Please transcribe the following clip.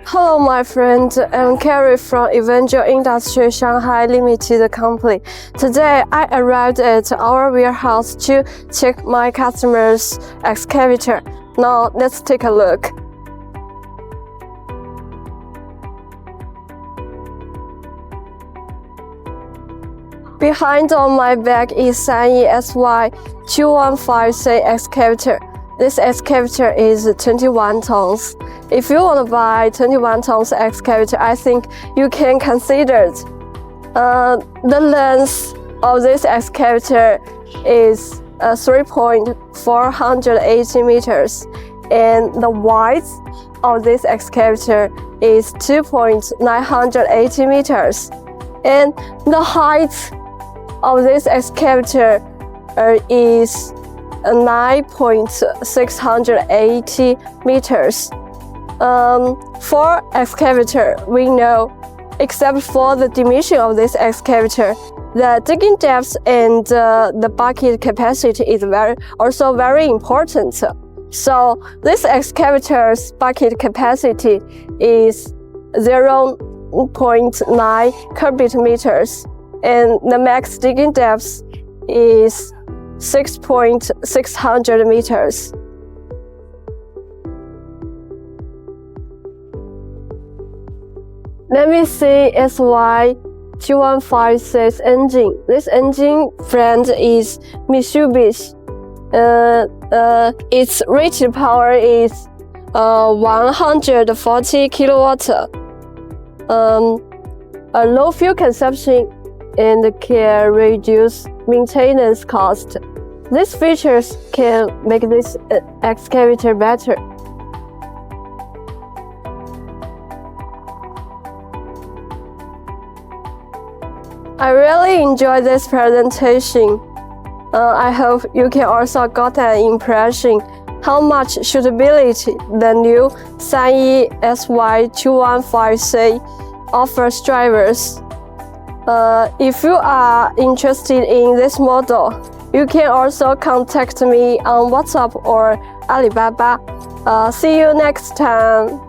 Hello, my friend. I'm Kyrie from Evangel Industrial Shanghai Limited Company. Today, I arrived at our warehouse to check my customer's excavator. Now, let's take a look. Behind on my back is SANY SY215C Excavator. This excavator is 21 tons. If you want to buy 21 tons excavator, I think you can consider it. The length of this excavator is 3.480 meters, and the width of this excavator is 2.980 meters, and the height of this excavator is 9.680 meters. For excavator, we know, except for the dimension of this excavator, the digging depth and the bucket capacity is also very important. So this excavator's bucket capacity is 0.9 cubic meters, and the max digging depth is 6.600 meters. Let me see SY215C's engine. This engine brand is Mitsubishi. Its rated power is 140 kilowatt. A low fuel consumption and can reduce maintenance cost. These features can make this excavator better. I really enjoyed this presentation. I hope you can also got an impression how much suitability the new SANY SY215C offers drivers. If you are interested in this model, you can also contact me on WhatsApp or Alibaba. See you next time.